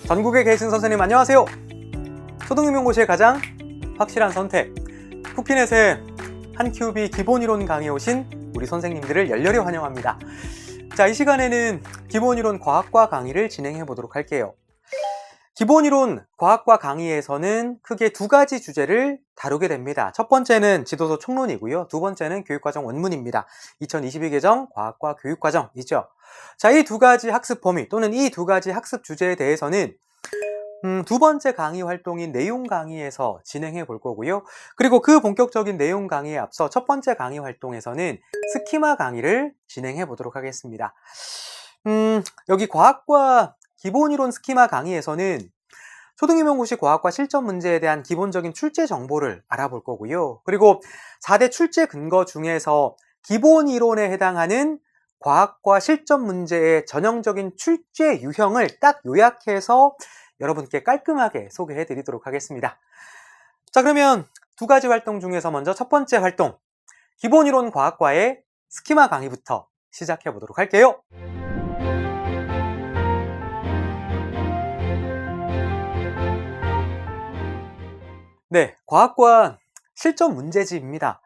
전국에 계신 선생님 안녕하세요. 초등임용고시의 가장 확실한 선택 쿠키넷의 한큐비 기본이론 강의에 오신 우리 선생님들을 열렬히 환영합니다. 자, 이 시간에는 기본이론 과학과 강의를 진행해 보도록 할게요. 기본이론 과학과 강의에서는 크게 두 가지 주제를 다루게 됩니다. 첫 번째는 지도서 총론이고요. 두 번째는 교육과정 원문입니다. 2022 개정 과학과 교육과정이죠. 자, 이 두 가지 학습 범위 또는 이 두 가지 학습 주제에 대해서는 두 번째 강의 활동인 내용 강의에서 진행해 볼 거고요. 그리고 그 본격적인 내용 강의에 앞서 첫 번째 강의 활동에서는 스키마 강의를 진행해 보도록 하겠습니다. 여기 과학과 기본이론 스키마 강의에서는 초등임용고시 과학과 실전 문제에 대한 기본적인 출제 정보를 알아볼 거고요. 그리고 4대 출제 근거 중에서 기본이론에 해당하는 과학과 실전 문제의 전형적인 출제 유형을 딱 요약해서 여러분께 깔끔하게 소개해 드리도록 하겠습니다. 자, 그러면 두 가지 활동 중에서 먼저 첫 번째 활동, 기본이론 과학과의 스키마 강의부터 시작해 보도록 할게요. 네, 과학과 실전 문제집입니다.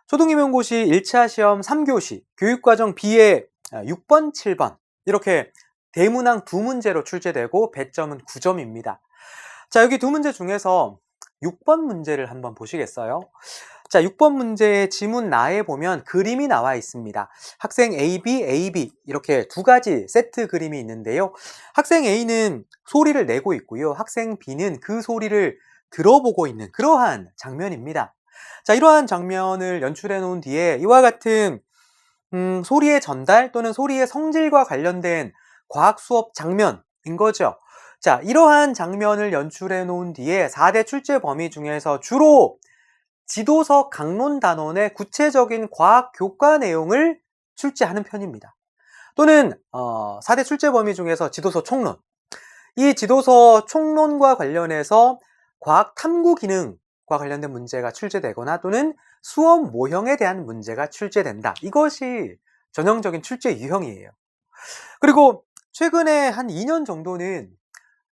초등임용고시 1차 시험 3교시 교육과정 B의 6번, 7번 이렇게 대문항 두 문제로 출제되고 배점은 9점입니다. 자, 여기 두 문제 중에서 6번 문제를 한번 보시겠어요? 자, 6번 문제의 지문 나에 보면 그림이 나와 있습니다. 학생 AB, AB 이렇게 두 가지 세트 그림이 있는데요. 학생 A는 소리를 내고 있고요. 학생 B는 그 소리를 들어보고 있는 그러한 장면입니다. 자, 이러한 장면을 연출해 놓은 뒤에 이와 같은 소리의 전달 또는 소리의 성질과 관련된 과학 수업 장면인 거죠. 자, 이러한 장면을 연출해 놓은 뒤에 4대 출제 범위 중에서 주로 지도서 강론 단원의 구체적인 과학 교과 내용을 출제하는 편입니다. 또는 4대 출제 범위 중에서 지도서 총론, 이 지도서 총론과 관련해서 과학 탐구 기능과 관련된 문제가 출제되거나 또는 수업 모형에 대한 문제가 출제된다. 이것이 전형적인 출제 유형이에요. 그리고 최근에 한 2년 정도는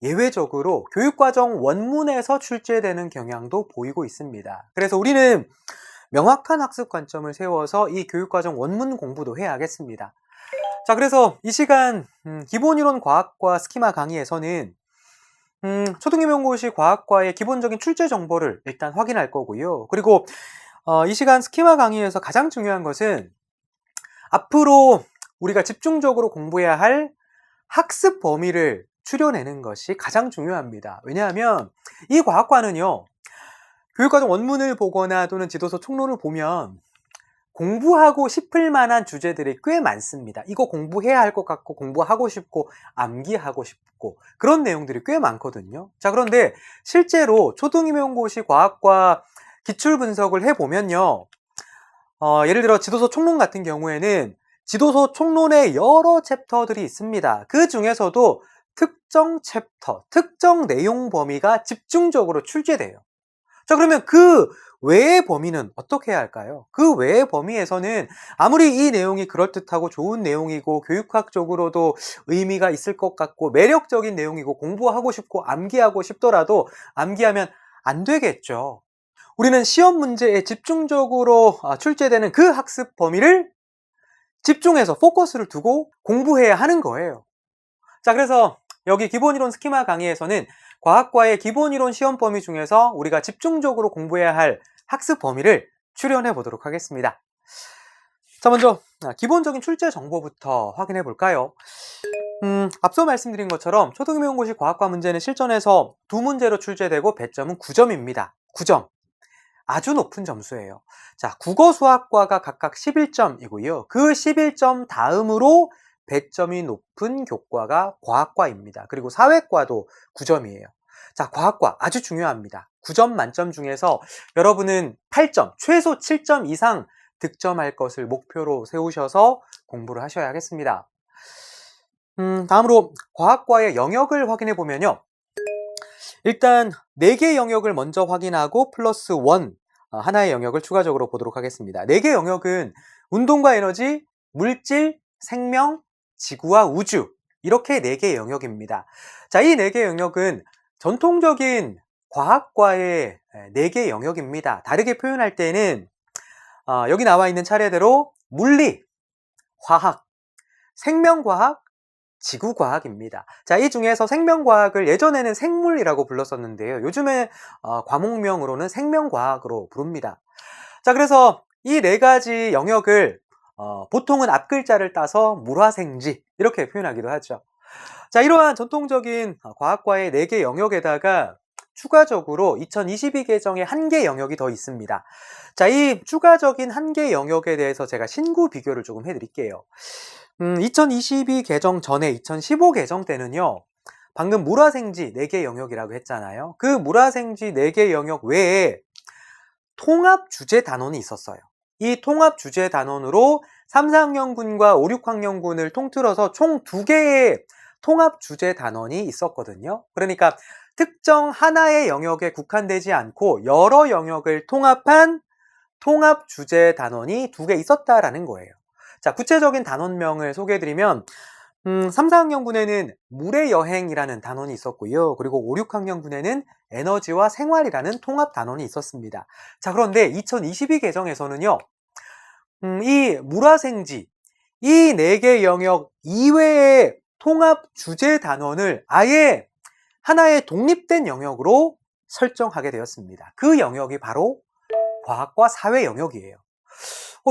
예외적으로 교육과정 원문에서 출제되는 경향도 보이고 있습니다. 그래서 우리는 명확한 학습 관점을 세워서 이 교육과정 원문 공부도 해야겠습니다. 자, 그래서 이 시간 기본이론 과학과 스키마 강의에서는 초등임용고시 과학과의 기본적인 출제 정보를 일단 확인할 거고요. 그리고 이 시간 스키마 강의에서 가장 중요한 것은 앞으로 우리가 집중적으로 공부해야 할 학습 범위를 추려내는 것이 가장 중요합니다. 왜냐하면 이 과학과는요, 교육과정 원문을 보거나 또는 지도서 총론을 보면 공부하고 싶을 만한 주제들이 꽤 많습니다. 이거 공부해야 할 것 같고 공부하고 싶고 암기하고 싶고 그런 내용들이 꽤 많거든요. 자, 그런데 실제로 초등임용고시 과학과 기출 분석을 해보면요, 예를 들어 지도서 총론 같은 경우에는 지도서 총론에 여러 챕터들이 있습니다. 그 중에서도 특정 챕터, 특정 내용 범위가 집중적으로 출제돼요. 자, 그러면 그 외의 범위는 어떻게 해야 할까요? 그 외의 범위에서는 아무리 이 내용이 그럴듯하고 좋은 내용이고 교육학적으로도 의미가 있을 것 같고 매력적인 내용이고 공부하고 싶고 암기하고 싶더라도 암기하면 안 되겠죠. 우리는 시험 문제에 집중적으로 출제되는 그 학습 범위를 집중해서 포커스를 두고 공부해야 하는 거예요. 자, 그래서 여기 기본이론 스키마 강의에서는 과학과의 기본이론 시험 범위 중에서 우리가 집중적으로 공부해야 할 학습 범위를 추려내 보도록 하겠습니다. 자, 먼저 기본적인 출제 정보부터 확인해 볼까요? 앞서 말씀드린 것처럼 초등임용고시 과학과 문제는 실전에서 두 문제로 출제되고 배점은 9점입니다. 9점. 아주 높은 점수예요. 자, 국어 수학과가 각각 11점이고요. 그 11점 다음으로 배점이 높은 교과가 과학과입니다. 그리고 사회과도 9점이에요. 자, 과학과 아주 중요합니다. 9점 만점 중에서 여러분은 8점, 최소 7점 이상 득점할 것을 목표로 세우셔서 공부를 하셔야 하겠습니다. 다음으로 과학과의 영역을 확인해 보면요. 일단 4개 영역을 먼저 확인하고 플러스 1 하나의 영역을 추가적으로 보도록 하겠습니다. 4개 영역은 운동과 에너지, 물질, 생명, 지구와 우주 이렇게 4개 영역입니다. 자, 이 4개 영역은 전통적인 과학과의 4개 영역입니다. 다르게 표현할 때는 여기 나와 있는 차례대로 물리, 화학, 생명과학, 지구과학입니다. 자, 이 중에서 생명과학을 예전에는 생물이라고 불렀었는데요. 요즘에 과목명으로는 생명과학으로 부릅니다. 자, 그래서 이 4가지 영역을 보통은 앞글자를 따서 물화생지 이렇게 표현하기도 하죠. 자, 이러한 전통적인 과학과의 4개 영역에다가 추가적으로 2022 개정에 1개 영역이 더 있습니다. 자, 이 추가적인 1개 영역에 대해서 제가 신구 비교를 조금 해드릴게요. 2022 개정 전에 2015 개정 때는요, 방금 물화생지 4개 영역이라고 했잖아요. 그 물화생지 4개 영역 외에 통합 주제 단원이 있었어요. 이 통합 주제 단원으로 3, 4학년군과 5, 6학년군을 통틀어서 총 2개의 통합 주제 단원이 있었거든요. 그러니까 특정 하나의 영역에 국한되지 않고 여러 영역을 통합한 통합 주제 단원이 2개 있었다라는 거예요. 자, 구체적인 단원명을 소개해드리면 3, 4학년군에는 물의 여행이라는 단원이 있었고요. 그리고 5, 6학년군에는 에너지와 생활이라는 통합 단원이 있었습니다. 자, 그런데 2022 개정에서는요, 이 물화생지, 이 4개 영역 이외의 통합 주제 단원을 아예 하나의 독립된 영역으로 설정하게 되었습니다. 그 영역이 바로 과학과 사회 영역이에요.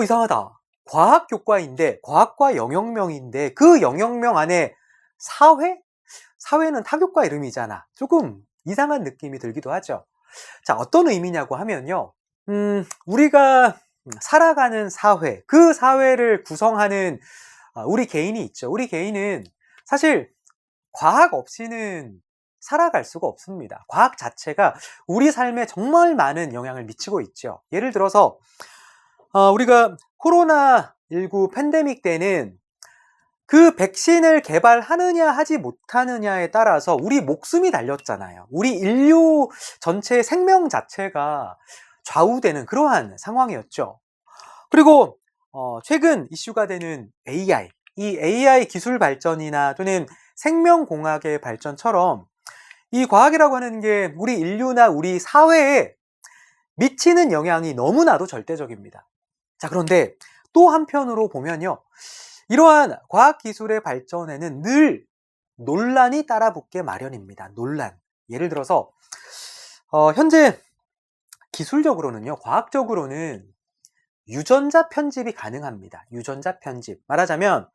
이상하다. 과학 교과인데, 과학과 영역명인데 그 영역명 안에 사회? 사회는 타교과 이름이잖아. 조금 이상한 느낌이 들기도 하죠. 자, 어떤 의미냐고 하면요. 우리가 살아가는 사회, 그 사회를 구성하는 우리 개인이 있죠. 우리 개인은 사실 과학 없이는 살아갈 수가 없습니다. 과학 자체가 우리 삶에 정말 많은 영향을 미치고 있죠. 예를 들어서 우리가 코로나19 팬데믹 때는 그 백신을 개발하느냐 하지 못하느냐에 따라서 우리 목숨이 달렸잖아요. 우리 인류 전체의 생명 자체가 좌우되는 그러한 상황이었죠. 그리고 최근 이슈가 되는 AI, 이 AI 기술 발전이나 또는 생명공학의 발전처럼 이 과학이라고 하는 게 우리 인류나 우리 사회에 미치는 영향이 너무나도 절대적입니다. 자, 그런데 또 한편으로 보면요, 이러한 과학기술의 발전에는 늘 논란이 따라붙게 마련입니다. 논란. 예를 들어서 현재 기술적으로는요, 과학적으로는 유전자 편집이 가능합니다. 유전자 편집. 말하자면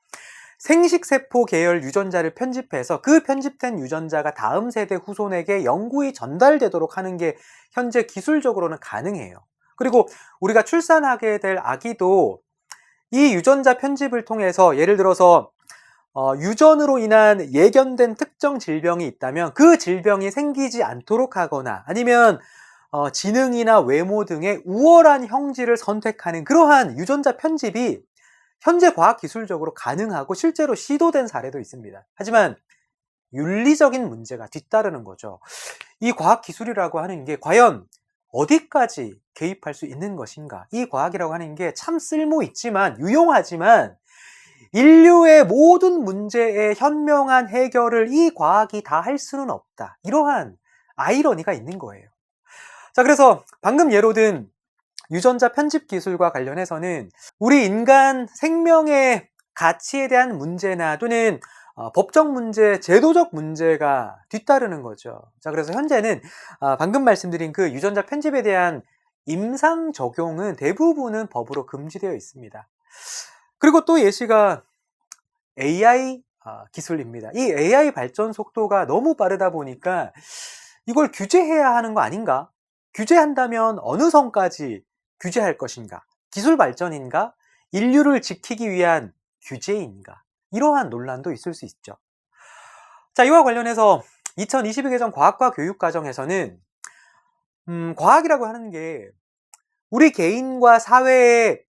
생식세포 계열 유전자를 편집해서 그 편집된 유전자가 다음 세대 후손에게 영구히 전달되도록 하는 게 현재 기술적으로는 가능해요. 그리고 우리가 출산하게 될 아기도 이 유전자 편집을 통해서 예를 들어서 유전으로 인한 예견된 특정 질병이 있다면 그 질병이 생기지 않도록 하거나 아니면 지능이나 외모 등의 우월한 형질을 선택하는 그러한 유전자 편집이 현재 과학기술적으로 가능하고 실제로 시도된 사례도 있습니다. 하지만 윤리적인 문제가 뒤따르는 거죠. 이 과학기술이라고 하는 게 과연 어디까지 개입할 수 있는 것인가? 이 과학이라고 하는 게 참 쓸모 있지만 유용하지만 인류의 모든 문제의 현명한 해결을 이 과학이 다 할 수는 없다. 이러한 아이러니가 있는 거예요. 자, 그래서 방금 예로 든 유전자 편집 기술과 관련해서는 우리 인간 생명의 가치에 대한 문제나 또는 법적 문제, 제도적 문제가 뒤따르는 거죠. 자, 그래서 현재는 방금 말씀드린 그 유전자 편집에 대한 임상 적용은 대부분은 법으로 금지되어 있습니다. 그리고 또 예시가 AI 기술입니다. 이 AI 발전 속도가 너무 빠르다 보니까 이걸 규제해야 하는 거 아닌가? 규제한다면 어느 선까지 규제할 것인가? 기술 발전인가? 인류를 지키기 위한 규제인가? 이러한 논란도 있을 수 있죠. 자, 이와 관련해서 2022 개정 과학과 교육과정에서는 과학이라고 하는 게 우리 개인과 사회의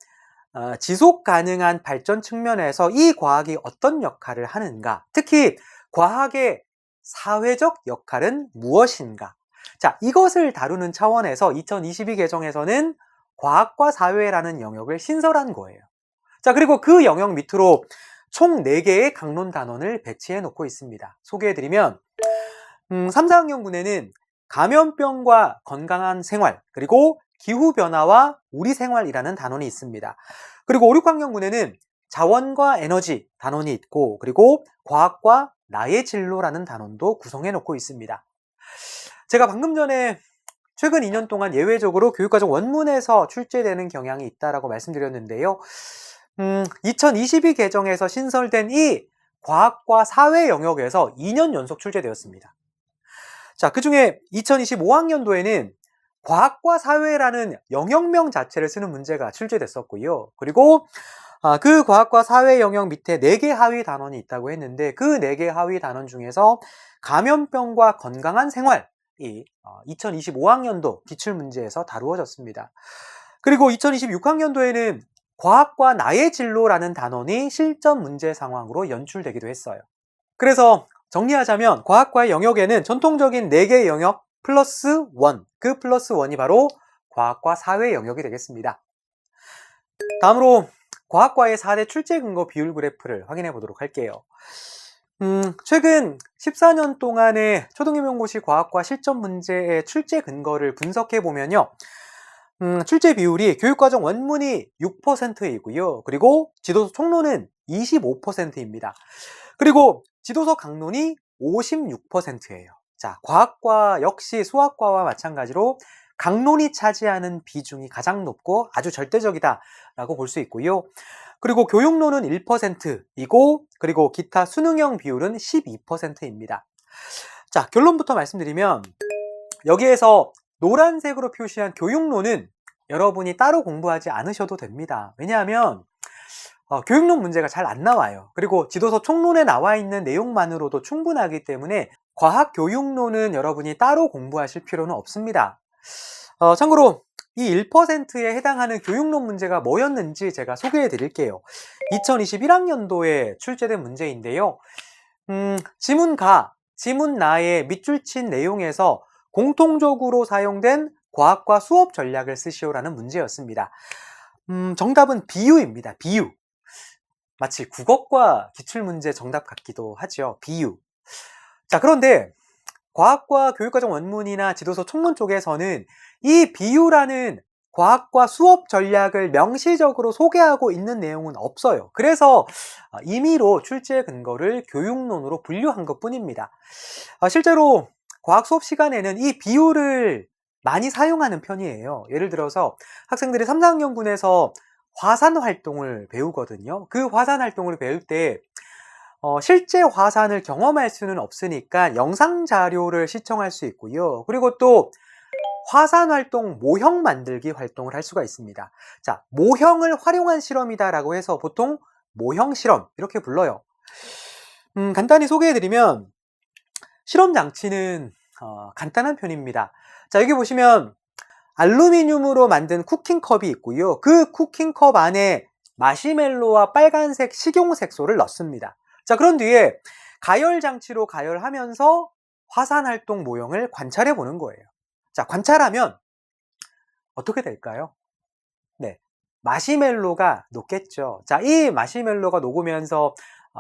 지속 가능한 발전 측면에서 이 과학이 어떤 역할을 하는가? 특히 과학의 사회적 역할은 무엇인가? 자, 이것을 다루는 차원에서 2022 개정에서는 과학과 사회라는 영역을 신설한 거예요. 자, 그리고 그 영역 밑으로 총 4개의 강론 단원을 배치해 놓고 있습니다. 소개해드리면 3, 4학년군에는 감염병과 건강한 생활, 그리고 기후변화와 우리 생활이라는 단원이 있습니다. 그리고 5, 6학년군에는 자원과 에너지 단원이 있고, 그리고 과학과 나의 진로라는 단원도 구성해 놓고 있습니다. 제가 방금 전에 최근 2년 동안 예외적으로 교육과정 원문에서 출제되는 경향이 있다라고 말씀드렸는데요. 2022 개정에서 신설된 이 과학과 사회 영역에서 2년 연속 출제되었습니다. 자, 그 중에 2025학년도에는 과학과 사회라는 영역명 자체를 쓰는 문제가 출제됐었고요. 그리고 그 과학과 사회 영역 밑에 4개 하위 단원이 있다고 했는데, 그 4개 하위 단원 중에서 감염병과 건강한 생활이 2025학년도 기출문제에서 다루어졌습니다. 그리고 2026학년도에는 과학과 나의 진로라는 단원이 실전 문제 상황으로 연출되기도 했어요. 그래서 정리하자면 과학과의 영역에는 전통적인 4개의 영역 플러스 1, 그 플러스 1이 바로 과학과 사회 영역이 되겠습니다. 다음으로 과학과의 4대 출제 근거 비율 그래프를 확인해 보도록 할게요. 최근 14년 동안의 초등임용고시 과학과 실전 문제의 출제 근거를 분석해 보면요. 출제 비율이 교육과정 원문이 6%이고요. 그리고 지도서 총론은 25%입니다. 그리고 지도서 강론이 56%예요. 자, 과학과 역시 수학과와 마찬가지로 강론이 차지하는 비중이 가장 높고 아주 절대적이다라고 볼 수 있고요. 그리고 교육론은 1%이고, 그리고 기타 수능형 비율은 12%입니다. 자, 결론부터 말씀드리면 여기에서 노란색으로 표시한 교육론은 여러분이 따로 공부하지 않으셔도 됩니다. 왜냐하면 교육론 문제가 잘 안 나와요. 그리고 지도서 총론에 나와 있는 내용만으로도 충분하기 때문에 과학 교육론은 여러분이 따로 공부하실 필요는 없습니다. 참고로 이 1%에 해당하는 교육론 문제가 뭐였는지 제가 소개해 드릴게요. 2021학년도에 출제된 문제인데요. 지문가, 지문나의 밑줄 친 내용에서 공통적으로 사용된 과학과 수업 전략을 쓰시오라는 문제였습니다. 정답은 비유입니다. 비유. 마치 국어과 기출문제 정답 같기도 하죠. 비유. 자, 그런데 과학과 교육과정 원문이나 지도서 총론 쪽에서는 이 비유라는 과학과 수업 전략을 명시적으로 소개하고 있는 내용은 없어요. 그래서 임의로 출제 근거를 교육론으로 분류한 것 뿐입니다. 실제로 과학 수업 시간에는 이 비유를 많이 사용하는 편이에요. 예를 들어서 학생들이 3, 4학년군에서 화산 활동을 배우거든요. 그 화산 활동을 배울 때 실제 화산을 경험할 수는 없으니까 영상 자료를 시청할 수 있고요. 그리고 또 화산 활동 모형 만들기 활동을 할 수가 있습니다. 자, 모형을 활용한 실험이다라고 해서 보통 모형 실험 이렇게 불러요. 간단히 소개해드리면 실험 장치는 간단한 편입니다. 자, 여기 보시면 알루미늄으로 만든 쿠킹컵이 있고요. 그 쿠킹컵 안에 마시멜로와 빨간색 식용색소를 넣습니다. 자, 그런 뒤에 가열 장치로 가열하면서 화산 활동 모형을 관찰해 보는 거예요. 자, 관찰하면 어떻게 될까요? 네, 마시멜로가 녹겠죠. 자, 이 마시멜로가 녹으면서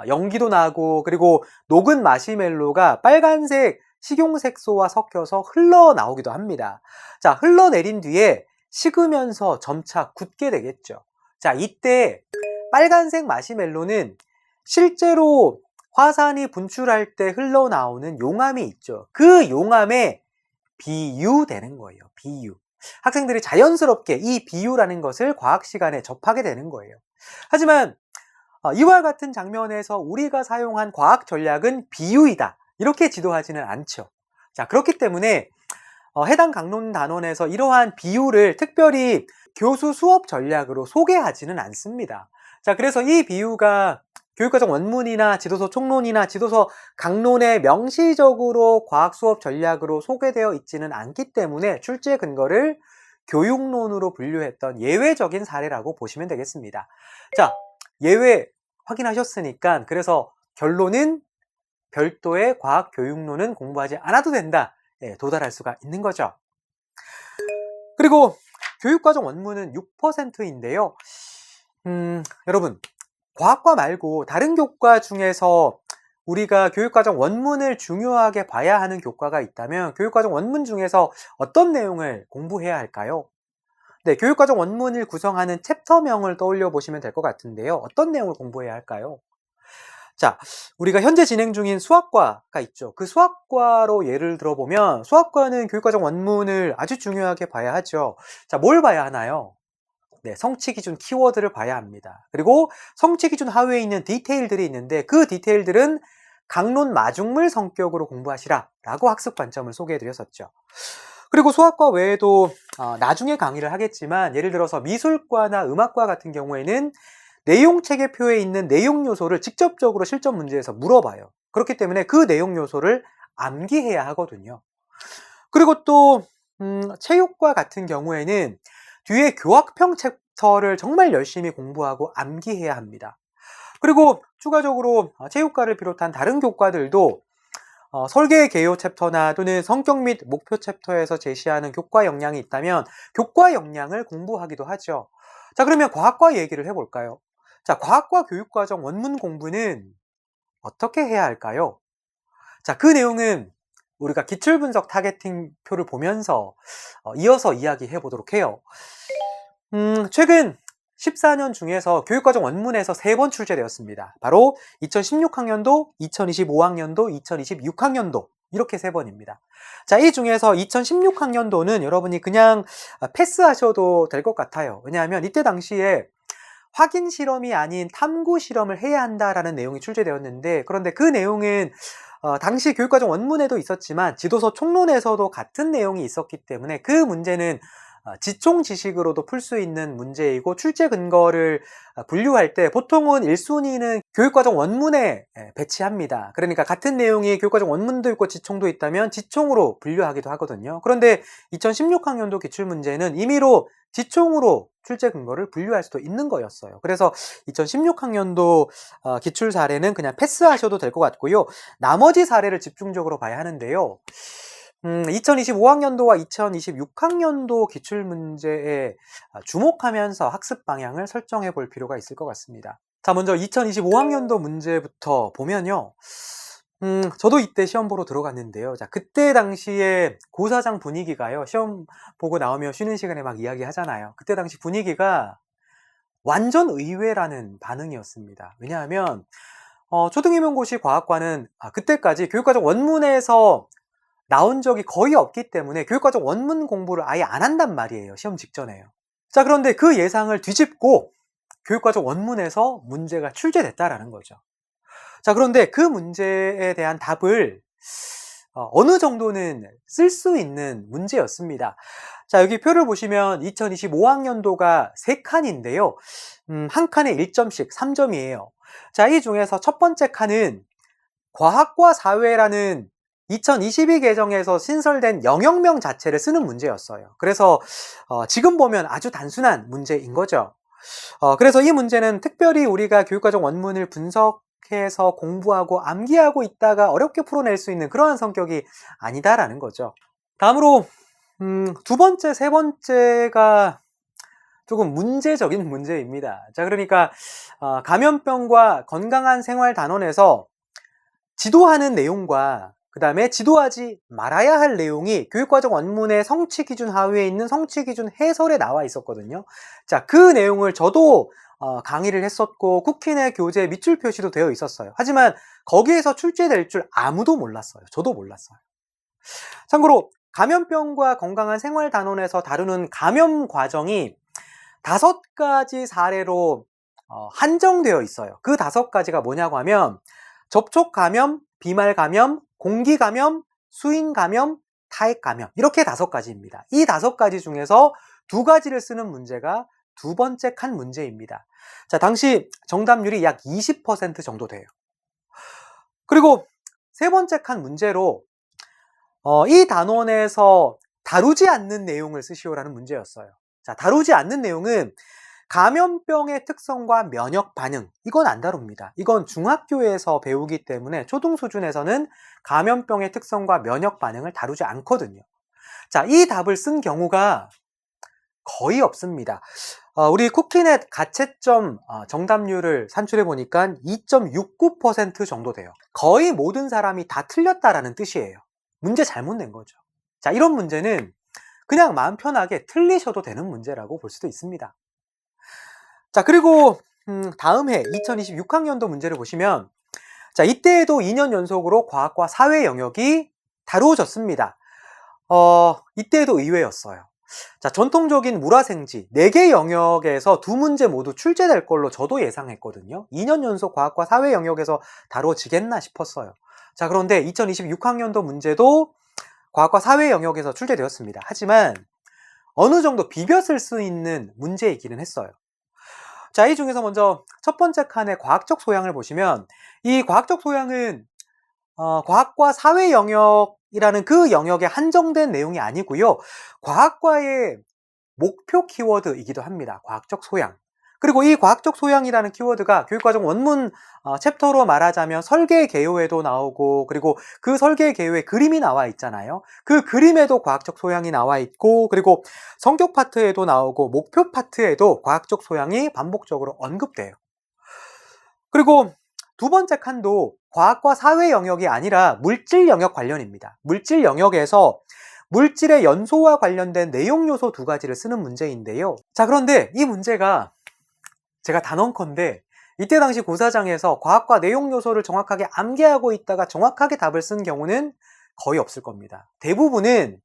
연기도 나고, 그리고 녹은 마시멜로가 빨간색 식용색소와 섞여서 흘러나오기도 합니다. 자, 흘러내린 뒤에 식으면서 점차 굳게 되겠죠. 자, 이때 빨간색 마시멜로는 실제로 화산이 분출할 때 흘러나오는 용암이 있죠. 그 용암에 비유되는 거예요. 비유. 학생들이 자연스럽게 이 비유라는 것을 과학 시간에 접하게 되는 거예요. 하지만 이와 같은 장면에서 우리가 사용한 과학 전략은 비유이다, 이렇게 지도하지는 않죠. 자, 그렇기 때문에 해당 강론 단원에서 이러한 비유를 특별히 교수 수업 전략으로 소개하지는 않습니다. 자, 그래서 이 비유가 교육과정 원문이나 지도서 총론이나 지도서 강론에 명시적으로 과학 수업 전략으로 소개되어 있지는 않기 때문에 출제 근거를 교육론으로 분류했던 예외적인 사례라고 보시면 되겠습니다. 자, 예외 확인하셨으니까 그래서 결론은 별도의 과학 교육론은 공부하지 않아도 된다, 도달할 수가 있는 거죠. 그리고 교육과정 원문은 6%인데요. 여러분, 과학과 말고 다른 교과 중에서 우리가 교육과정 원문을 중요하게 봐야 하는 교과가 있다면 교육과정 원문 중에서 어떤 내용을 공부해야 할까요? 네, 교육과정 원문을 구성하는 챕터명을 떠올려 보시면 될 것 같은데요. 어떤 내용을 공부해야 할까요? 자, 우리가 현재 진행 중인 수학과가 있죠. 그 수학과로 예를 들어보면 수학과는 교육과정 원문을 아주 중요하게 봐야 하죠. 자, 뭘 봐야 하나요? 네, 성취 기준 키워드를 봐야 합니다. 그리고 성취 기준 하위에 있는 디테일들이 있는데 그 디테일들은 강론 마중물 성격으로 공부하시라 라고 학습 관점을 소개해 드렸었죠. 그리고 수학과 외에도 나중에 강의를 하겠지만 예를 들어서 미술과나 음악과 같은 경우에는 내용체계표에 있는 내용 요소를 직접적으로 실전 문제에서 물어봐요. 그렇기 때문에 그 내용 요소를 암기해야 하거든요. 그리고 또 체육과 같은 경우에는 뒤에 교학평 챕터를 정말 열심히 공부하고 암기해야 합니다. 그리고 추가적으로 체육과를 비롯한 다른 교과들도 설계 개요 챕터나 또는 성격 및 목표 챕터에서 제시하는 교과 역량이 있다면 교과 역량을 공부하기도 하죠. 자, 그러면 과학과 얘기를 해볼까요? 자, 과학과 교육과정 원문 공부는 어떻게 해야 할까요? 자, 그 내용은 우리가 기출분석 타겟팅표를 보면서 이어서 이야기해 보도록 해요. 최근 14년 중에서 교육과정 원문에서 3번 출제되었습니다. 바로 2016학년도, 2025학년도, 2026학년도 이렇게 3번입니다. 자, 이 중에서 2016학년도는 여러분이 그냥 패스하셔도 될 것 같아요. 왜냐하면 이때 당시에 확인 실험이 아닌 탐구 실험을 해야 한다라는 내용이 출제되었는데 그런데 그 내용은 당시 교육과정 원문에도 있었지만 지도서 총론에서도 같은 내용이 있었기 때문에 그 문제는 지총 지식으로도 풀 수 있는 문제이고 출제 근거를 분류할 때 보통은 1순위는 교육과정 원문에 배치합니다. 그러니까 같은 내용이 교육과정 원문도 있고 지총도 있다면 지총으로 분류하기도 하거든요. 그런데 2016학년도 기출문제는 임의로 지총으로 출제 근거를 분류할 수도 있는 거였어요. 그래서 2016학년도 기출 사례는 그냥 패스하셔도 될 것 같고요. 나머지 사례를 집중적으로 봐야 하는데요. 2025학년도와 2026학년도 기출문제에 주목하면서 학습 방향을 설정해 볼 필요가 있을 것 같습니다. 자, 먼저 2025학년도 문제부터 보면요. 저도 이때 시험 보러 들어갔는데요. 자, 그때 당시에 고사장 분위기가요. 시험 보고 나오면 쉬는 시간에 막 이야기 하잖아요. 그때 당시 분위기가 완전 의외라는 반응이었습니다. 왜냐하면 초등임용고시 과학과는 그때까지 교육과정 원문에서 나온 적이 거의 없기 때문에 교육과정 원문 공부를 아예 안 한단 말이에요. 시험 직전에요. 자, 그런데 그 예상을 뒤집고 교육과정 원문에서 문제가 출제됐다라는 거죠. 자, 그런데 그 문제에 대한 답을 어느 정도는 쓸 수 있는 문제였습니다. 자, 여기 표를 보시면 2025학년도가 3칸인데요. 한 칸에 1점씩 3점이에요. 자, 이 중에서 첫 번째 칸은 과학과 사회라는 2022 개정에서 신설된 영역명 자체를 쓰는 문제였어요. 그래서 지금 보면 아주 단순한 문제인 거죠. 그래서 이 문제는 특별히 우리가 교육과정 원문을 분석해서 공부하고 암기하고 있다가 어렵게 풀어낼 수 있는 그러한 성격이 아니다라는 거죠. 다음으로 두 번째, 세 번째가 조금 문제적인 문제입니다. 자, 그러니까 감염병과 건강한 생활 단원에서 지도하는 내용과 그 다음에 지도하지 말아야 할 내용이 교육과정 원문의 성취기준 하위에 있는 성취기준 해설에 나와 있었거든요. 자, 그 내용을 저도 강의를 했었고 쿠키네 교재 밑줄 표시도 되어 있었어요. 하지만 거기에서 출제될 줄 아무도 몰랐어요. 저도 몰랐어요. 참고로 감염병과 건강한 생활 단원에서 다루는 감염 과정이 5가지 사례로 한정되어 있어요. 그 5가지가 뭐냐고 하면 접촉 감염, 비말 감염, 공기 감염, 수인 감염, 타액 감염 이렇게 5가지입니다. 이 5가지 중에서 2가지를 쓰는 문제가 두 번째 칸 문제입니다. 자, 당시 정답률이 약 20% 정도 돼요. 그리고 세 번째 칸 문제로 이 단원에서 다루지 않는 내용을 쓰시오라는 문제였어요. 자, 다루지 않는 내용은 감염병의 특성과 면역 반응, 이건 안 다룹니다. 이건 중학교에서 배우기 때문에 초등 수준에서는 감염병의 특성과 면역 반응을 다루지 않거든요. 자, 이 답을 쓴 경우가 거의 없습니다. 우리 쿠키넷 가채점 정답률을 산출해 보니까 2.69% 정도 돼요. 거의 모든 사람이 다 틀렸다라는 뜻이에요. 문제 잘못 낸 거죠. 자, 이런 문제는 그냥 마음 편하게 틀리셔도 되는 문제라고 볼 수도 있습니다. 자, 그리고 다음 해 2026학년도 문제를 보시면, 자, 이때에도 2년 연속으로 과학과 사회 영역이 다루어졌습니다. 이때에도 의외였어요. 자, 전통적인 물화생지 4개 영역에서 2문제 모두 출제될 걸로 저도 예상했거든요. 2년 연속 과학과 사회 영역에서 다뤄지겠나 싶었어요. 자, 그런데 2026학년도 문제도 과학과 사회 영역에서 출제되었습니다. 하지만 어느 정도 비벼 쓸 수 있는 문제이기는 했어요. 자, 이 중에서 먼저 첫 번째 칸의 과학적 소양을 보시면, 이 과학적 소양은 과학과 사회 영역이라는 그 영역에 한정된 내용이 아니고요. 과학과의 목표 키워드이기도 합니다. 과학적 소양. 그리고 이 과학적 소양이라는 키워드가 교육과정 원문 챕터로 말하자면 설계 개요에도 나오고, 그리고 그 설계 개요에 그림이 나와 있잖아요. 그 그림에도 과학적 소양이 나와 있고, 그리고 성격 파트에도 나오고, 목표 파트에도 과학적 소양이 반복적으로 언급돼요. 그리고 두 번째 칸도 과학과 사회 영역이 아니라 물질 영역 관련입니다. 물질 영역에서 물질의 연소와 관련된 내용 요소 2가지를 쓰는 문제인데요. 자, 그런데 이 문제가 제가 단언컨대 이때 당시 고사장에서 과학과 내용 요소를 정확하게 암기하고 있다가 정확하게 답을 쓴 경우는 거의 없을 겁니다. 대부분은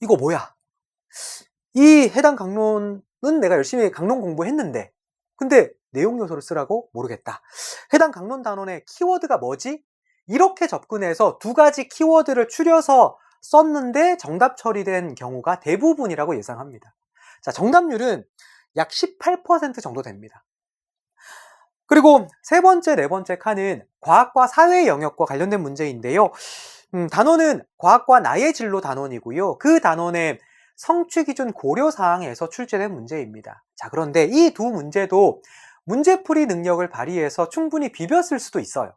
이거 뭐야? 이 해당 강론은 내가 열심히 강론 공부했는데 근데 내용 요소를 쓰라고? 모르겠다. 해당 강론 단원의 키워드가 뭐지? 이렇게 접근해서 2가지 키워드를 추려서 썼는데 정답 처리된 경우가 대부분이라고 예상합니다. 자, 정답률은 약 18% 정도 됩니다. 그리고 세 번째, 네 번째 칸은 과학과 사회 영역과 관련된 문제인데요. 단원은 과학과 나의 진로 단원이고요. 그 단원의 성취기준 고려사항에서 출제된 문제입니다. 자, 그런데 이 2 문제도 문제풀이 능력을 발휘해서 충분히 비벼 쓸 수도 있어요.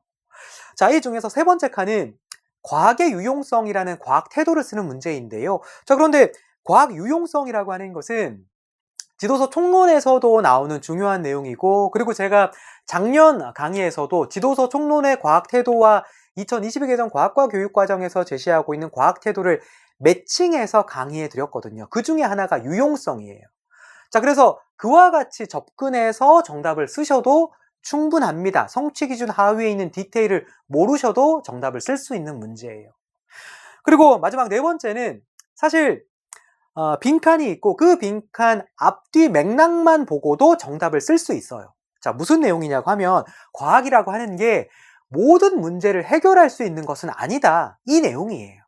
자, 이 중에서 세 번째 칸은 과학의 유용성이라는 과학 태도를 쓰는 문제인데요. 자, 그런데 과학 유용성이라고 하는 것은 지도서 총론에서도 나오는 중요한 내용이고, 그리고 제가 작년 강의에서도 지도서 총론의 과학 태도와 2022개정 과학과 교육과정에서 제시하고 있는 과학 태도를 매칭해서 강의해 드렸거든요. 그 중에 하나가 유용성이에요. 자, 그래서 그와 같이 접근해서 정답을 쓰셔도 충분합니다. 성취기준 하위에 있는 디테일을 모르셔도 정답을 쓸 수 있는 문제예요. 그리고 마지막 네 번째는 사실 빈칸이 있고 그 빈칸 앞뒤 맥락만 보고도 정답을 쓸 수 있어요. 자, 무슨 내용이냐고 하면 과학이라고 하는 게 모든 문제를 해결할 수 있는 것은 아니다. 이 내용이에요.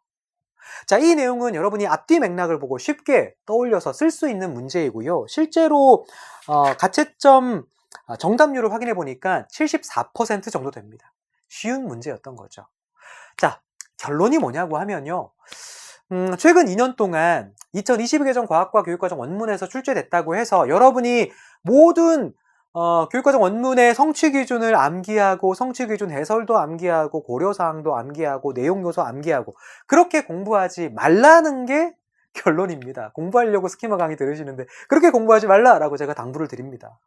자, 이 내용은 여러분이 앞뒤 맥락을 보고 쉽게 떠올려서 쓸 수 있는 문제이고요. 실제로 가채점 정답률을 확인해 보니까 74% 정도 됩니다. 쉬운 문제였던 거죠. 자, 결론이 뭐냐고 하면요. 최근 2년 동안 2022개정 과학과 교육과정 원문에서 출제됐다고 해서 여러분이 모든 교육과정 원문의 성취기준을 암기하고 성취기준 해설도 암기하고 고려사항도 암기하고 내용요소 암기하고 그렇게 공부하지 말라는 게 결론입니다. 공부하려고 스키마 강의 들으시는데 그렇게 공부하지 말라라고 제가 당부를 드립니다.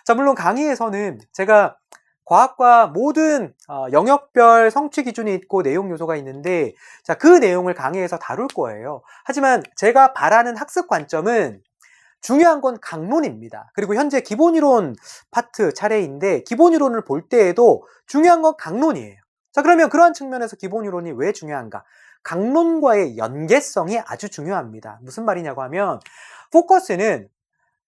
자, 물론 강의에서는 제가 과학과 모든 영역별 성취 기준이 있고 내용 요소가 있는데, 자, 그 내용을 강의에서 다룰 거예요. 하지만 제가 바라는 학습 관점은 중요한 건 강론입니다. 그리고 현재 기본이론 파트 차례인데 기본이론을 볼 때에도 중요한 건 강론이에요. 자, 그러면 그러한 측면에서 기본이론이 왜 중요한가? 강론과의 연계성이 아주 중요합니다. 무슨 말이냐고 하면 포커스는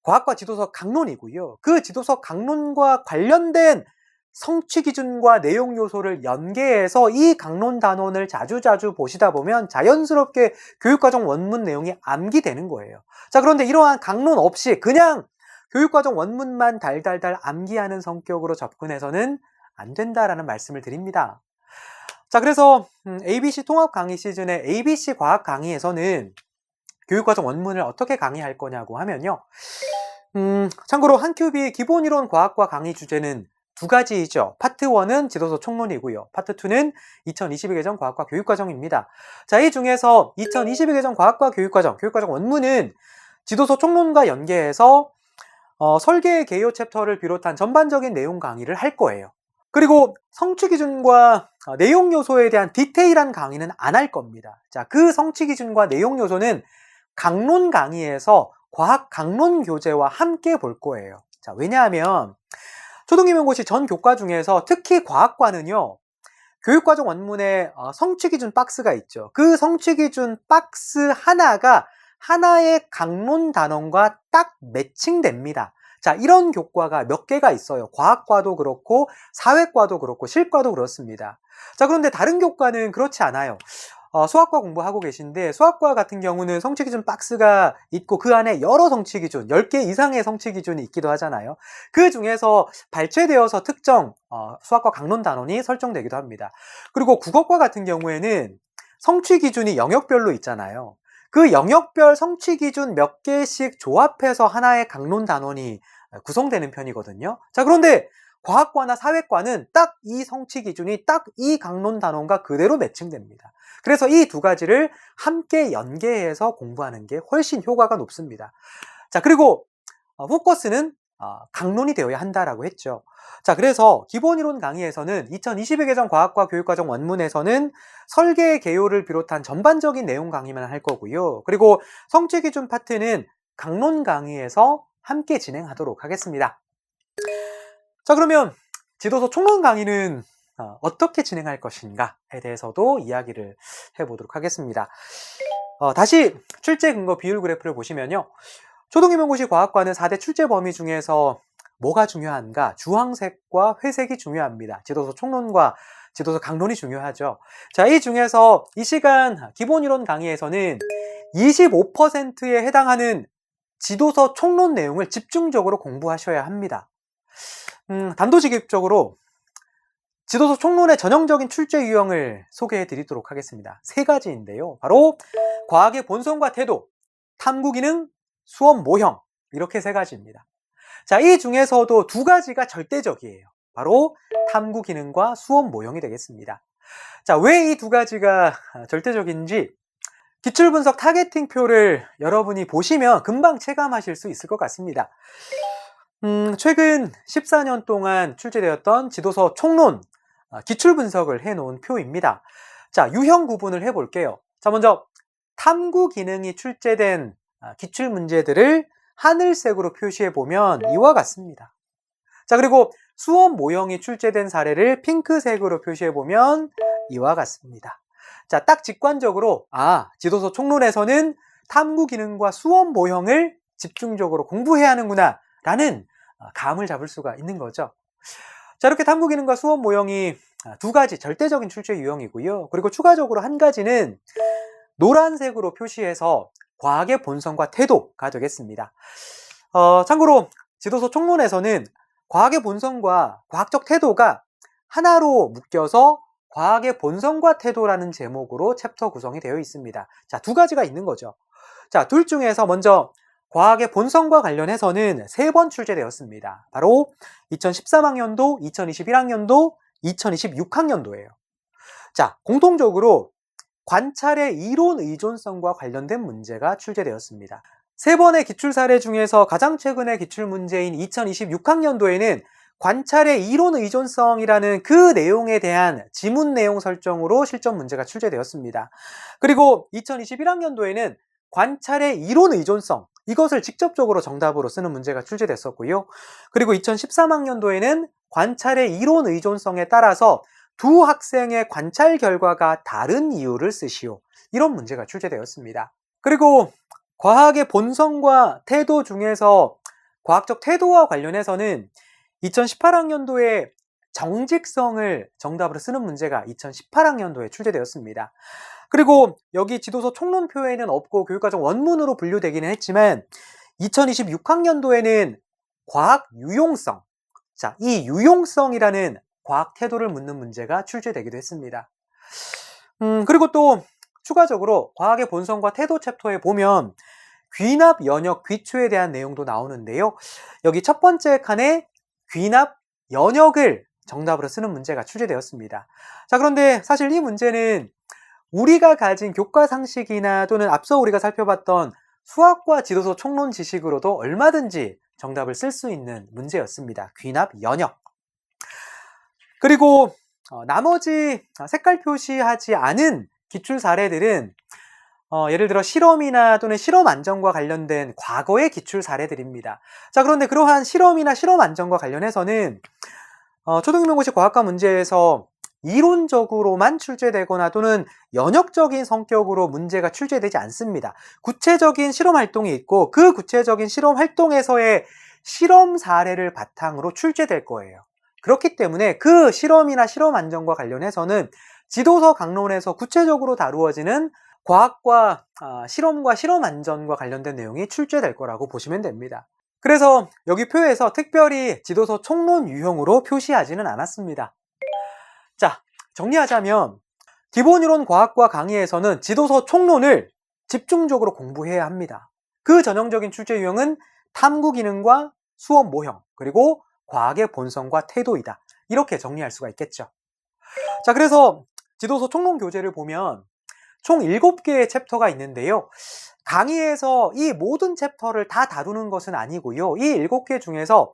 과학과 지도서 강론이고요. 그 지도서 강론과 관련된 성취 기준과 내용 요소를 연계해서 이 강론 단원을 자주자주 보시다 보면 자연스럽게 교육과정 원문 내용이 암기되는 거예요. 자, 그런데 이러한 강론 없이 그냥 교육과정 원문만 달달달 암기하는 성격으로 접근해서는 안 된다라는 말씀을 드립니다. 자, 그래서 ABC 통합 강의 시즌의 ABC 과학 강의에서는 교육과정 원문을 어떻게 강의할 거냐고 하면요. 참고로 한큐비 기본이론 과학과 강의 주제는 2가지이죠. 파트 1은 지도서 총론이고요. 파트 2는 2022개정 과학과 교육과정입니다. 자, 이 중에서 2022개정 과학과 교육과정 원문은 지도서 총론과 연계해서 설계 개요 챕터를 비롯한 전반적인 내용 강의를 할 거예요. 그리고 성취 기준과 내용 요소에 대한 디테일한 강의는 안 할 겁니다. 자, 그 성취 기준과 내용 요소는 강론 강의에서 과학 강론 교재와 함께 볼 거예요. 자, 왜냐하면 초등임용고시 전 교과 중에서 특히 과학과는요, 교육과정 원문에 성취 기준 박스가 있죠. 그 성취 기준 박스 하나가 하나의 강론 단원과 딱 매칭됩니다. 자, 이런 교과가 몇 개가 있어요. 과학과도 그렇고 사회과도 그렇고 실과도 그렇습니다. 자, 그런데 다른 교과는 그렇지 않아요. 수학과 공부하고 계신데 수학과 같은 경우는 성취기준 박스가 있고 그 안에 여러 성취기준, 10개 이상의 성취기준이 있기도 하잖아요. 그 중에서 발췌되어서 특정 수학과 강론 단원이 설정되기도 합니다. 그리고 국어과 같은 경우에는 성취기준이 영역별로 있잖아요. 그 영역별 성취기준 몇 개씩 조합해서 하나의 강론 단원이 구성되는 편이거든요. 자, 그런데 과학과나 사회과는 딱 이 성취 기준이 딱 이 강론 단원과 그대로 매칭됩니다. 그래서 이 두 가지를 함께 연계해서 공부하는 게 훨씬 효과가 높습니다. 자, 그리고 포커스는 강론이 되어야 한다라고 했죠. 자, 그래서 기본이론 강의에서는 2022 개정 과학과 교육과정 원문에서는 설계 개요를 비롯한 전반적인 내용 강의만 할 거고요. 그리고 성취 기준 파트는 강론 강의에서 함께 진행하도록 하겠습니다. 자, 그러면 지도서 총론 강의는 어떻게 진행할 것인가에 대해서도 이야기를 해보도록 하겠습니다. 다시 출제 근거 비율 그래프를 보시면요. 초등임용고시 과학과는 4대 출제 범위 중에서 뭐가 중요한가? 주황색과 회색이 중요합니다. 지도서 총론과 지도서 강론이 중요하죠. 자, 이 중에서 이 시간 기본이론 강의에서는 25%에 해당하는 지도서 총론 내용을 집중적으로 공부하셔야 합니다. 단도직입적으로 지도서 총론의 전형적인 출제 유형을 소개해 드리도록 하겠습니다. 3가지인데요. 바로 과학의 본성과 태도, 탐구 기능, 수업 모형, 이렇게 3가지입니다. 자, 이 중에서도 2가지가 절대적이에요. 바로 탐구 기능과 수업 모형이 되겠습니다. 자, 왜 이 2가지가 절대적인지 기출분석 타겟팅표를 여러분이 보시면 금방 체감하실 수 있을 것 같습니다. 최근 14년 동안 출제되었던 지도서 총론 기출분석을 해놓은 표입니다. 자, 유형 구분을 해볼게요. 자, 먼저 탐구 기능이 출제된 기출문제들을 하늘색으로 표시해보면 이와 같습니다. 자, 그리고 수업 모형이 출제된 사례를 핑크색으로 표시해보면 이와 같습니다. 자, 딱 직관적으로 지도서 총론에서는 탐구 기능과 수업 모형을 집중적으로 공부해야 하는구나 라는 감을 잡을 수가 있는 거죠. 자, 이렇게 탐구 기능과 수업 모형이 2가지 절대적인 출제 유형이고요. 그리고 추가적으로 한 가지는 노란색으로 표시해서 과학의 본성과 태도가 되겠습니다. 참고로 지도서 총론에서는 과학의 본성과 과학적 태도가 하나로 묶여서 과학의 본성과 태도라는 제목으로 챕터 구성이 되어 있습니다. 자, 2가지가 있는 거죠. 자, 둘 중에서 먼저 과학의 본성과 관련해서는 3번 출제되었습니다. 바로 2013학년도, 2021학년도, 2026학년도예요. 자, 공통적으로 관찰의 이론 의존성과 관련된 문제가 출제되었습니다. 3번의 기출 사례 중에서 가장 최근의 기출 문제인 2026학년도에는 관찰의 이론 의존성이라는 그 내용에 대한 지문 내용 설정으로 실전 문제가 출제되었습니다. 그리고 2021학년도에는 관찰의 이론 의존성, 이것을 직접적으로 정답으로 쓰는 문제가 출제됐었고요. 그리고 2013학년도에는 관찰의 이론 의존성에 따라서 두 학생의 관찰 결과가 다른 이유를 쓰시오. 이런 문제가 출제되었습니다. 그리고 과학의 본성과 태도 중에서 과학적 태도와 관련해서는 2018학년도에 정직성을 정답으로 쓰는 문제가 2018학년도에 출제되었습니다. 그리고 여기 지도서 총론표에는 없고 교육과정 원문으로 분류되기는 했지만 2026학년도에는 과학 유용성, 자, 이 유용성이라는 과학 태도를 묻는 문제가 출제되기도 했습니다. 그리고 또 추가적으로 과학의 본성과 태도 챕터에 보면 귀납, 연역, 귀추에 대한 내용도 나오는데요. 여기 첫 번째 칸에 귀납, 연역을 정답으로 쓰는 문제가 출제되었습니다. 자, 그런데 사실 이 문제는 우리가 가진 교과 상식이나 또는 앞서 우리가 살펴봤던 수학과 지도서 총론 지식으로도 얼마든지 정답을 쓸 수 있는 문제였습니다. 귀납 연역. 그리고 나머지 색깔 표시하지 않은 기출 사례들은 예를 들어 실험이나 또는 실험 안전과 관련된 과거의 기출 사례들입니다. 자, 그런데 그러한 실험이나 실험 안전과 관련해서는 초등학교고시 과학과 문제에서 이론적으로만 출제되거나 또는 연역적인 성격으로 문제가 출제되지 않습니다. 구체적인 실험 활동이 있고 그 구체적인 실험 활동에서의 실험 사례를 바탕으로 출제될 거예요. 그렇기 때문에 그 실험이나 실험 안전과 관련해서는 지도서 강론에서 구체적으로 다루어지는 과학과 실험과 실험 안전과 관련된 내용이 출제될 거라고 보시면 됩니다. 그래서 여기 표에서 특별히 지도서 총론 유형으로 표시하지는 않았습니다. 자, 정리하자면 기본이론 과학과 강의에서는 지도서 총론을 집중적으로 공부해야 합니다. 그 전형적인 출제 유형은 탐구 기능과 수업 모형, 그리고 과학의 본성과 태도이다. 이렇게 정리할 수가 있겠죠. 자, 그래서 지도서 총론 교재를 보면 총 7개의 챕터가 있는데요. 강의에서 이 모든 챕터를 다 다루는 것은 아니고요. 이 7개 중에서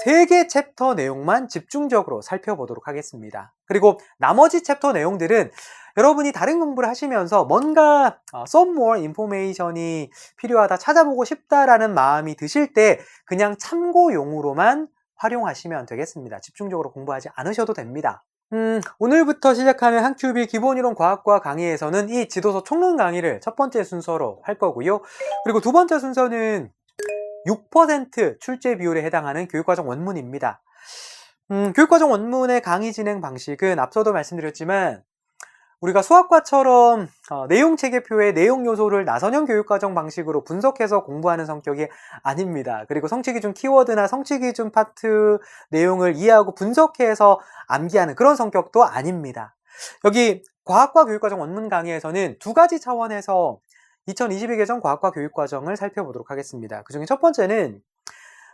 3개 챕터 내용만 집중적으로 살펴보도록 하겠습니다. 그리고 나머지 챕터 내용들은 여러분이 다른 공부를 하시면서 뭔가 some more information이 필요하다, 찾아보고 싶다라는 마음이 드실 때 그냥 참고용으로만 활용하시면 되겠습니다. 집중적으로 공부하지 않으셔도 됩니다. 오늘부터 시작하는 한큐비 기본이론 과학과 강의에서는 이 지도서 총론 강의를 첫 번째 순서로 할 거고요. 그리고 두 번째 순서는 6% 출제 비율에 해당하는 교육과정 원문입니다. 교육과정 원문의 강의 진행 방식은 앞서도 말씀드렸지만 우리가 수학과처럼 내용 체계표의 내용 요소를 나선형 교육과정 방식으로 분석해서 공부하는 성격이 아닙니다. 그리고 성취기준 키워드나 성취기준 파트 내용을 이해하고 분석해서 암기하는 그런 성격도 아닙니다. 여기 과학과 교육과정 원문 강의에서는 두 가지 차원에서 2022 개정 과학과 교육과정을 살펴보도록 하겠습니다. 그 중에 첫 번째는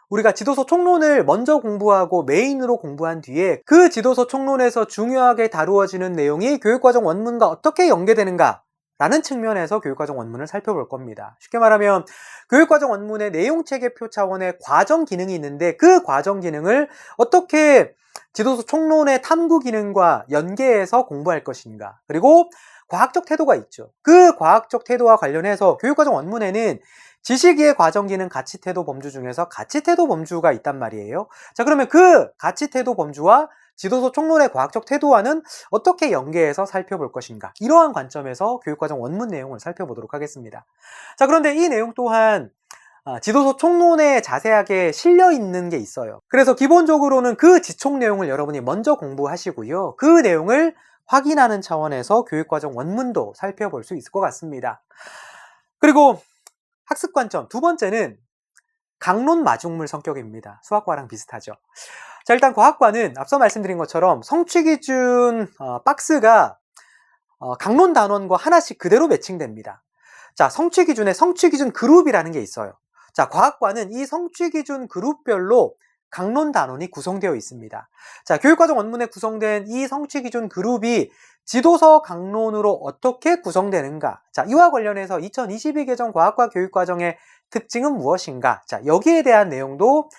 우리가 지도서 총론을 먼저 공부하고 메인으로 공부한 뒤에 그 지도서 총론에서 중요하게 다루어지는 내용이 교육과정 원문과 어떻게 연계되는가 라는 측면에서 교육과정 원문을 살펴볼 겁니다. 쉽게 말하면 교육과정 원문의 내용체계표 차원의 과정 기능이 있는데 그 과정 기능을 어떻게 지도서 총론의 탐구 기능과 연계해서 공부할 것인가, 그리고 과학적 태도가 있죠. 그 과학적 태도와 관련해서 교육과정 원문에는 지식이해 과정 기능 가치 태도 범주 중에서 가치 태도 범주가 있단 말이에요. 자, 그러면 그 가치 태도 범주와 지도서 총론의 과학적 태도와는 어떻게 연계해서 살펴볼 것인가, 이러한 관점에서 교육과정 원문 내용을 살펴보도록 하겠습니다. 자, 그런데 이 내용 또한 지도서 총론에 자세하게 실려 있는 게 있어요. 그래서 기본적으로는 그 지총 내용을 여러분이 먼저 공부하시고요. 그 내용을 확인하는 차원에서 교육과정 원문도 살펴볼 수 있을 것 같습니다. 그리고 학습 관점 두 번째는 강론 마중물 성격입니다. 수학과랑 비슷하죠. 자, 일단 과학과는 앞서 말씀드린 것처럼 성취기준 박스가 강론 단원과 하나씩 그대로 매칭됩니다. 자, 성취기준에 성취기준 그룹이라는 게 있어요. 자, 과학과는 이 성취기준 그룹별로 강론 단원이 구성되어 있습니다. 자, 교육과정 원문에 구성된 이 성취기준 그룹이 지도서 강론으로 어떻게 구성되는가? 자, 이와 관련해서 2022 개정 과학과 교육과정의 특징은 무엇인가? 자, 여기에 대한 내용도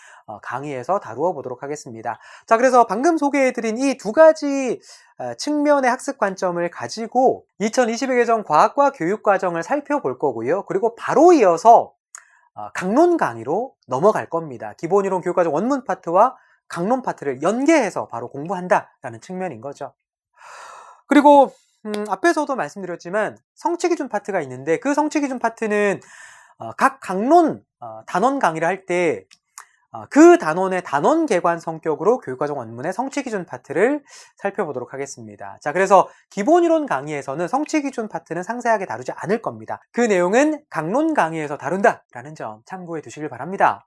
강의에서 다루어 보도록 하겠습니다. 자, 그래서 방금 소개해드린 이 두 가지 측면의 학습 관점을 가지고 2022 개정 과학과 교육과정을 살펴볼 거고요. 그리고 바로 이어서 강론 강의로 넘어갈 겁니다. 기본이론 교육과정 원문 파트와 강론 파트를 연계해서 바로 공부한다라는 측면인 거죠. 그리고 앞에서도 말씀드렸지만 성취기준 파트가 있는데 그 성취기준 파트는 각 강론 단원 강의를 할 때 그 단원의 단원 개관 성격으로 교육과정 원문의 성취기준 파트를 살펴보도록 하겠습니다. 자, 그래서 기본이론 강의에서는 성취기준 파트는 상세하게 다루지 않을 겁니다. 그 내용은 강론 강의에서 다룬다라는 점 참고해 두시길 바랍니다.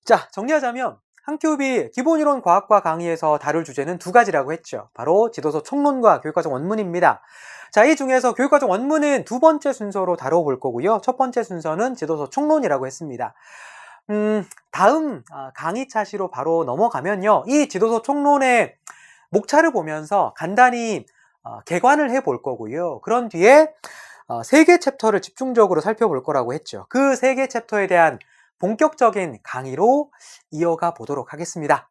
자, 정리하자면 한큐비 기본이론 과학과 강의에서 다룰 주제는 두 가지라고 했죠. 바로 지도서 총론과 교육과정 원문입니다. 자, 이 중에서 교육과정 원문은 두 번째 순서로 다뤄볼 거고요. 첫 번째 순서는 지도서 총론이라고 했습니다. 다음 강의 차시로 바로 넘어가면요. 이 지도서 총론의 목차를 보면서 간단히 개관을 해 볼 거고요. 그런 뒤에 3개 챕터를 집중적으로 살펴볼 거라고 했죠. 그 3개 챕터에 대한 본격적인 강의로 이어가 보도록 하겠습니다.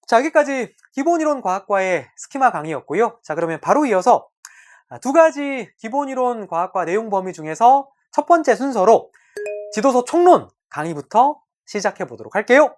자, 여기까지 기본이론 과학과의 스키마 강의였고요. 자, 그러면 바로 이어서 2가지 기본이론 과학과 내용 범위 중에서 첫 번째 순서로 지도서 총론 강의부터 시작해 보도록 할게요.